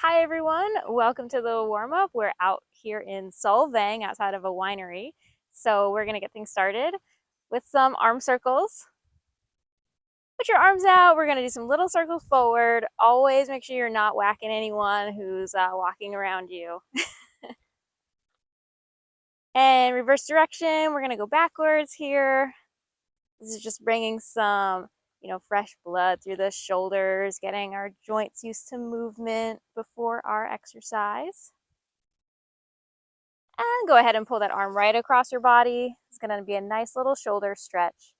Hi everyone, welcome to the warm-up. We're out here in Solvang outside of a winery. So we're gonna get things started with some arm circles. Put your arms out, we're gonna do some little circles forward. Always make sure you're not whacking anyone who's walking around you. And reverse direction, we're gonna go backwards here. This is just bringing some fresh blood through the shoulders, getting our joints used to movement before our exercise. And go ahead and pull that arm right across your body. It's going to be a nice little shoulder stretch.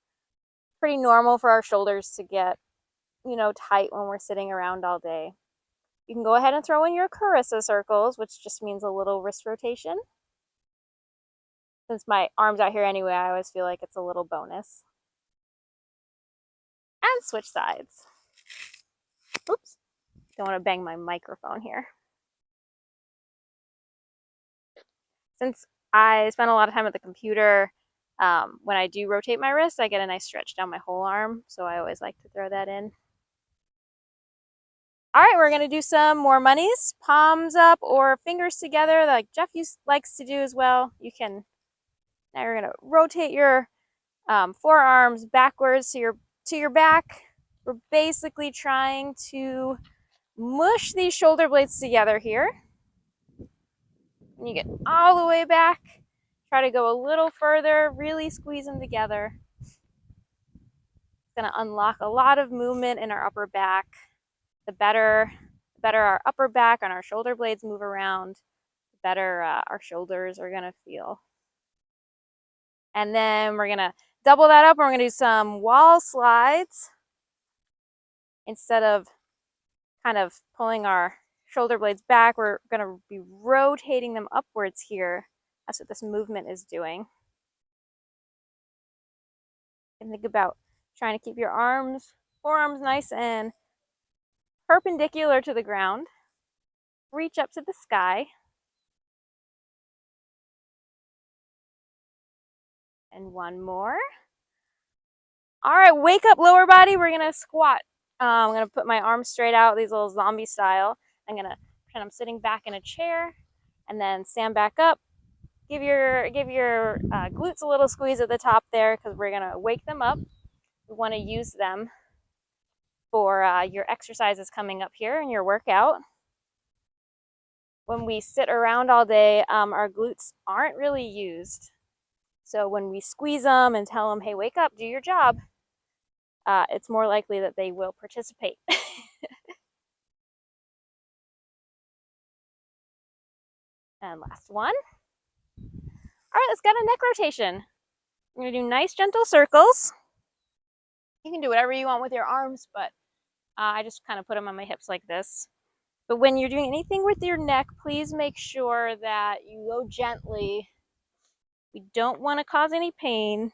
Pretty normal for our shoulders to get, tight when we're sitting around all day. You can go ahead and throw in your carissa circles, which just means a little wrist rotation. Since my arm's out here anyway, I always feel like it's a little bonus. And switch sides. Oops, don't want to bang my microphone here. Since I spend a lot of time at the computer, when I do rotate my wrist, I get a nice stretch down my whole arm, so I always like to throw that in. All right, we're gonna do some more monies, palms up or fingers together, like Jeff likes to do as well. Now you're gonna rotate your forearms backwards to your back. We're basically trying to mush these shoulder blades together here. And you get all the way back. Try to go a little further, really squeeze them together. It's gonna unlock a lot of movement in our upper back. The better our upper back and our shoulder blades move around, the better our shoulders are gonna feel. And then we're gonna double that up and we're gonna do some wall slides. Instead of kind of pulling our shoulder blades back, we're gonna be rotating them upwards here. That's what this movement is doing. And think about trying to keep your forearms nice and perpendicular to the ground. Reach up to the sky. And one more. All right, wake up lower body. We're gonna squat. I'm gonna put my arms straight out, these little zombie style. I'm gonna pretend I'm sitting back in a chair and then stand back up. Give your glutes a little squeeze at the top there because we're gonna wake them up. We wanna use them for your exercises coming up here in your workout. When we sit around all day, our glutes aren't really used. So when we squeeze them and tell them, hey, wake up, do your job, it's more likely that they will participate. And last one. All right, let's get a neck rotation. I'm gonna do nice gentle circles. You can do whatever you want with your arms, but I just kind of put them on my hips like this. But when you're doing anything with your neck, please make sure that you go gently. We don't want to cause any pain.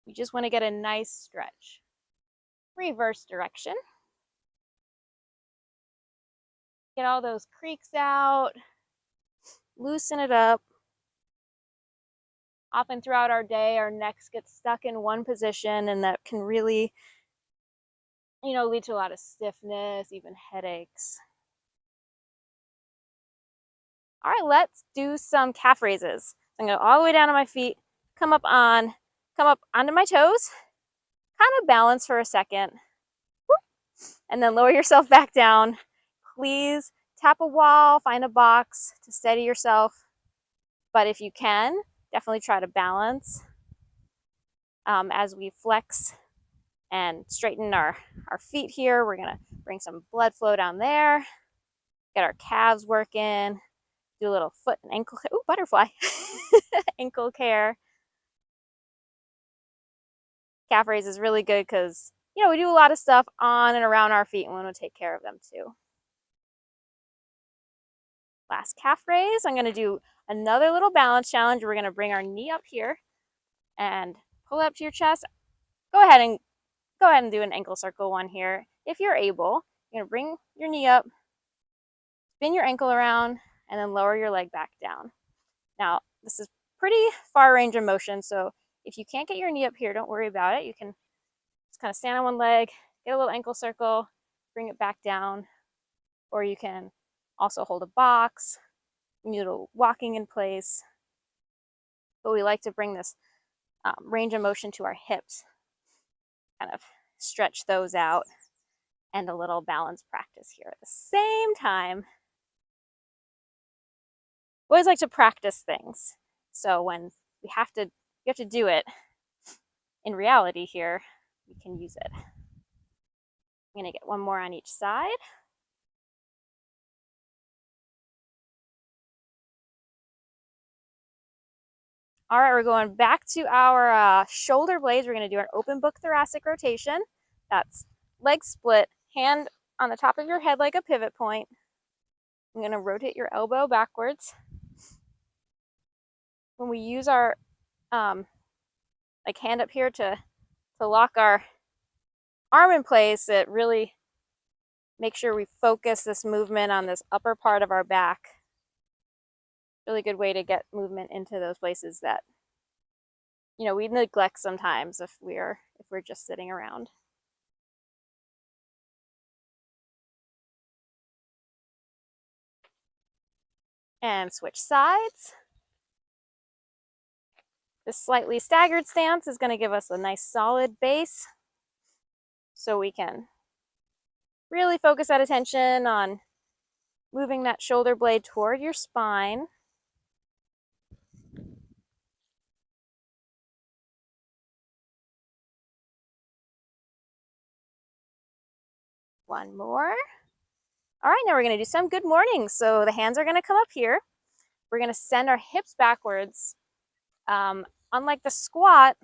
We just want to get a nice stretch. Reverse direction. Get all those creaks out. Loosen it up. Often throughout our day, our necks get stuck in one position, and that can really, lead to a lot of stiffness, even headaches. All right, let's do some calf raises. I'm gonna go all the way down on my feet, come up onto my toes, kind of balance for a second, and then lower yourself back down. Please tap a wall, find a box to steady yourself. But if you can, definitely try to balance as we flex and straighten our feet here. We're gonna bring some blood flow down there, get our calves working, do a little foot and ankle, ooh, butterfly, ankle care. Calf raise is really good because, we do a lot of stuff on and around our feet and we want to take care of them too. Last calf raise, I'm going to do another little balance challenge. We're going to bring our knee up here and pull it up to your chest. Go ahead and do an ankle circle one here. If you're able, you're going to bring your knee up, spin your ankle around, and then lower your leg back down. Now, this is pretty far range of motion, so if you can't get your knee up here, don't worry about it. You can just kind of stand on one leg, get a little ankle circle, bring it back down, or you can also hold a box, you know, walking in place. But we like to bring this range of motion to our hips, kind of stretch those out, and a little balance practice here at the same time. I always like to practice things. So when you have to do it in reality here, we can use it. I'm gonna get one more on each side. All right, we're going back to our shoulder blades. We're gonna do our open book thoracic rotation. That's leg split, hand on the top of your head like a pivot point. I'm gonna rotate your elbow backwards. When we use our like hand up here to lock our arm in place, it really makes sure we focus this movement on this upper part of our back. Really good way to get movement into those places that, you know, we neglect sometimes if we're just sitting around. And switch sides. This slightly staggered stance is going to give us a nice solid base, so we can really focus that attention on moving that shoulder blade toward your spine. One more. All right, now we're going to do some good mornings. So the hands are going to come up here. We're going to send our hips backwards. Unlike the squat,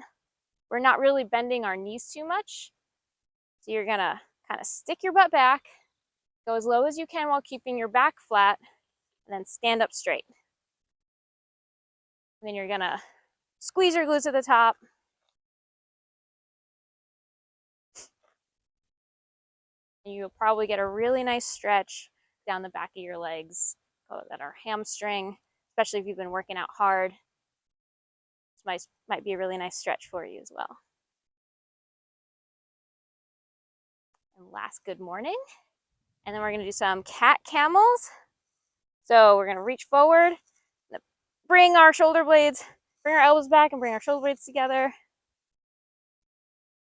we're not really bending our knees too much. So you're going to kind of stick your butt back, go as low as you can while keeping your back flat, and then stand up straight. And then you're going to squeeze your glutes at the top. And you'll probably get a really nice stretch down the back of your legs. Call that our hamstring, especially if you've been working out hard. This might be a really nice stretch for you as well. And last good morning. And then we're going to do some cat camels. So we're going to reach forward, bring our shoulder blades, bring our elbows back and bring our shoulder blades together.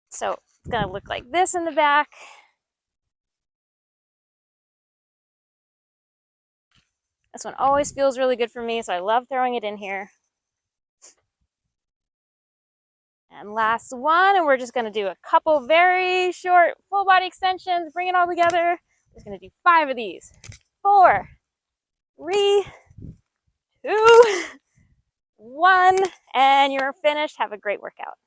So it's going to look like this in the back. This one always feels really good for me, so I love throwing it in here. And last one, and we're just going to do a couple very short full body extensions, bring it all together. We're just going to do 5 of these. 4, 3, 2, 1, and you're finished. Have a great workout.